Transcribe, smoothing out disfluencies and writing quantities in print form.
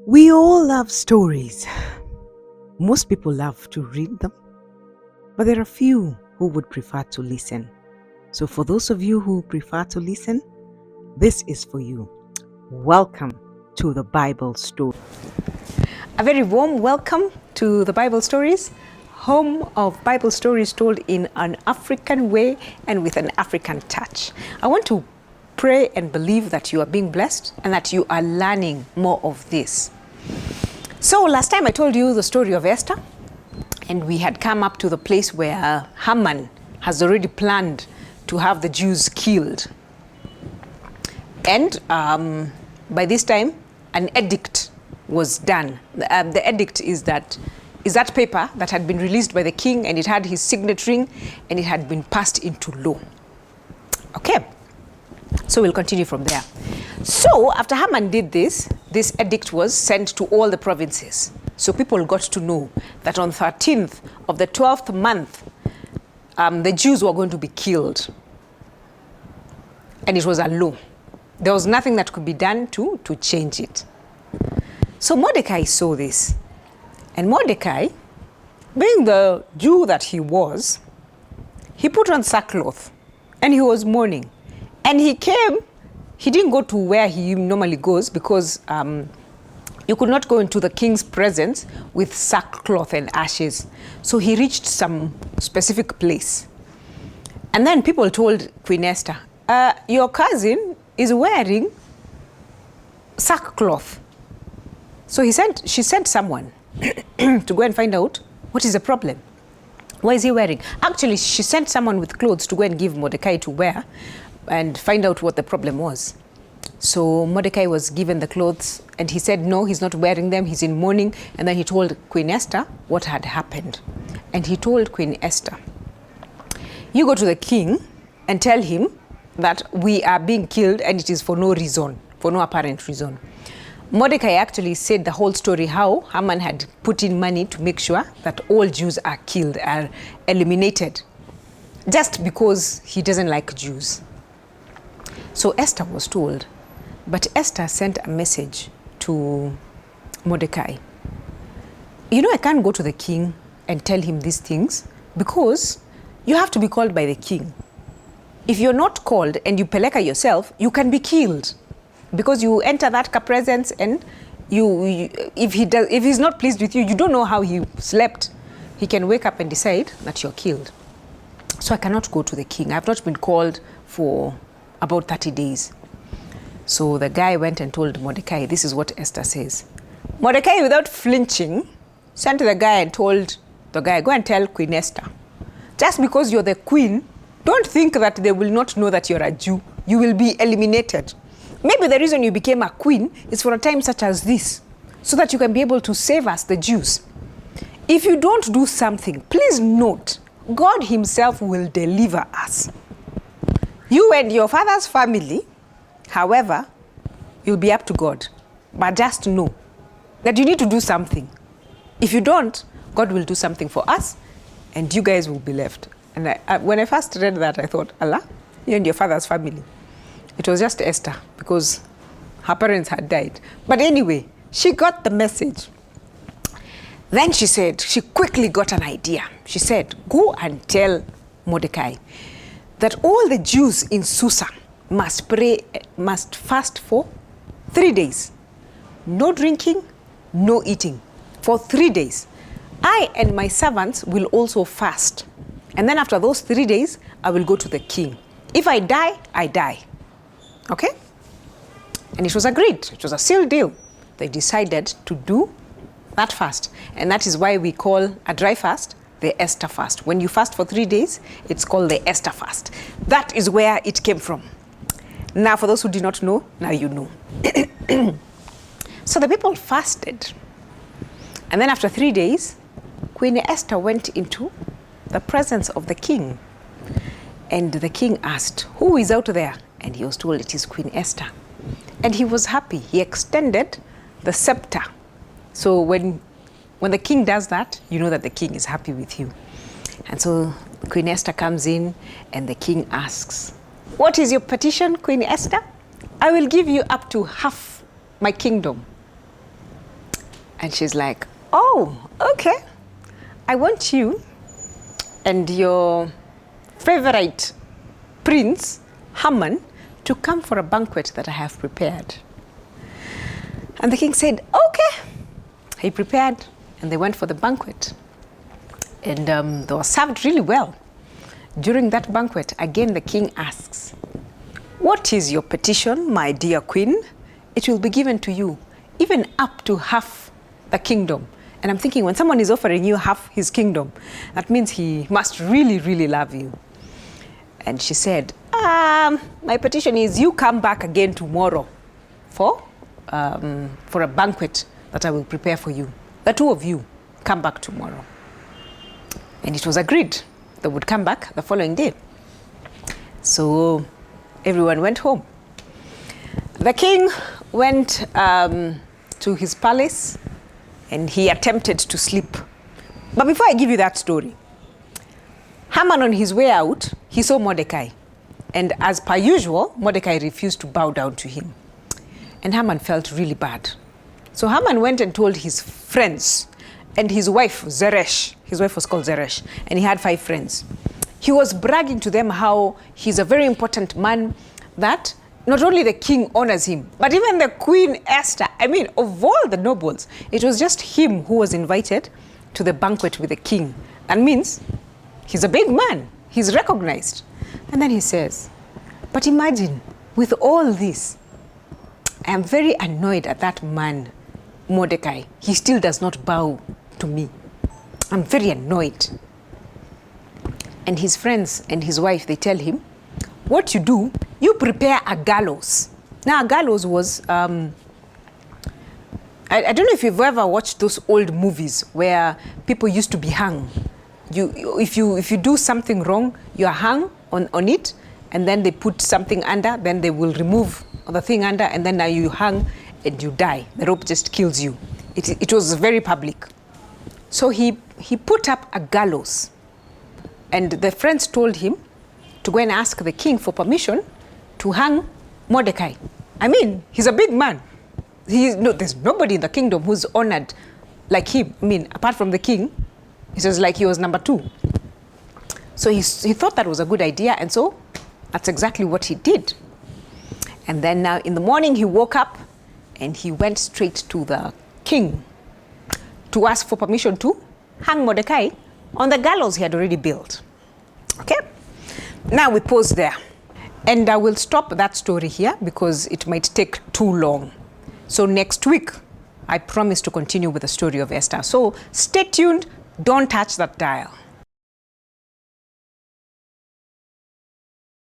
We all love stories. Most people love to read them, but there are few who would prefer to listen. So, for those of you who prefer to listen, this is for you. Welcome to the Bible Story. A very warm welcome to the Bible Stories, home of Bible stories told in an African way and with an African touch. I want to pray and believe that you are being blessed and that you are learning more of this. So last time I told you the story of Esther, and we had come up to the place where Haman has already planned to have the Jews killed. And by this time, an edict was done. The edict is that paper that had been released by the king, and it had his signature, and it had been passed into law. Okay, so we'll continue from there. So after Haman did this edict was sent to all the provinces. So people got to know that on 13th of the 12th month, the Jews were going to be killed. And it was a law. There was nothing that could be done to change it. So Mordecai saw this. And Mordecai, being the Jew that he was, he put on sackcloth and he was mourning. And he didn't go to where he normally goes because you could not go into the king's presence with sackcloth and ashes. So he reached some specific place. And then people told Queen Esther, your cousin is wearing sackcloth. So she sent someone to go and find out what is the problem. Why is he wearing? Actually, she sent someone with clothes to go and give Mordecai to wear and find out what the problem was. So Mordecai was given the clothes and he said, no, he's not wearing them, he's in mourning. And then he told Queen Esther what had happened. And he told Queen Esther, you go to the king and tell him that we are being killed and it is for no reason, for no apparent reason. Mordecai actually said the whole story, how Haman had put in money to make sure that all Jews are killed, are eliminated, just because he doesn't like Jews. So Esther was told, but Esther sent a message to Mordecai. You know, I can't go to the king and tell him these things because you have to be called by the king. If you're not called and you peleka yourself, you can be killed because you enter that presence and if he's not pleased with you, you don't know how he slept. He can wake up and decide that you're killed. So I cannot go to the king. I've not been called for about 30 days. So the guy went and told Mordecai, this is what Esther says. Mordecai, without flinching, sent the guy and told the guy, go and tell Queen Esther. Just because you're the queen, don't think that they will not know that you're a Jew. You will be eliminated. Maybe the reason you became a queen is for a time such as this, so that you can be able to save us, the Jews. If you don't do something, please note, God himself will deliver us. You and your father's family, however, you'll be up to God. But just know that you need to do something. If you don't, God will do something for us and you guys will be left. And when I first read that, I thought, Allah, you and your father's family. It was just Esther because her parents had died. But anyway, she got the message. Then she said, she quickly got an idea. She said, go and tell Mordecai that all the Jews in Susa must fast for 3 days. No drinking, no eating, for 3 days. I and my servants will also fast. And then after those 3 days, I will go to the king. If I die, I die. Okay? And it was agreed. It was a sealed deal. They decided to do that fast. And that is why we call a dry fast the Esther fast. When you fast for 3 days, it's called the Esther fast. That is where it came from. Now, for those who do not know, now you know. So the people fasted. And then after 3 days, Queen Esther went into the presence of the king. And the king asked, who is out there? And he was told it is Queen Esther. And he was happy. He extended the scepter. So when the king does that, you know that the king is happy with you. And so Queen Esther comes in and the king asks, what is your petition, Queen Esther? I will give you up to half my kingdom. And she's like, oh, okay. I want you and your favorite prince, Haman, to come for a banquet that I have prepared. And the king said, okay. He prepared, and they went for the banquet. And they were served really well. During that banquet, again the king asks, what is your petition, my dear queen? It will be given to you, even up to half the kingdom. And I'm thinking, when someone is offering you half his kingdom, that means he must really, really love you. And she said, my petition is you come back again tomorrow for a banquet that I will prepare for you. The two of you come back tomorrow. And it was agreed they would come back the following day. So everyone went home. The king went to his palace and he attempted to sleep. But before I give you that story, Haman, on his way out, he saw Mordecai. And as per usual, Mordecai refused to bow down to him. And Haman felt really bad. So Haman went and told his friends and his wife, Zeresh. His wife was called Zeresh, and he had 5 friends. He was bragging to them how he's a very important man, that not only the king honors him, but even the Queen Esther. I mean, of all the nobles, it was just him who was invited to the banquet with the king. That means he's a big man. He's recognized. And then he says, but imagine, with all this, I am very annoyed at that man, Mordecai. He still does not bow to me. I'm very annoyed. And his friends and his wife, they tell him, what you do, you prepare a gallows. Now, a gallows was, I don't know if you've ever watched those old movies where people used to be hung. If you do something wrong, you are hung on it, and then they put something under, then they will remove the thing under, and then now you hang and you die. The rope just kills you. It was very public. So he put up a gallows, and the friends told him to go and ask the king for permission to hang Mordecai. I mean, he's a big man. There's nobody in the kingdom who's honored like him. I mean, apart from the king, it was like he was number 2. So he thought that was a good idea, and so that's exactly what he did. And then now in the morning he woke up and he went straight to the king to ask for permission to hang Mordecai on the gallows he had already built. Okay? Now we pause there. And I will stop that story here because it might take too long. So next week, I promise to continue with the story of Esther. So stay tuned. Don't touch that dial.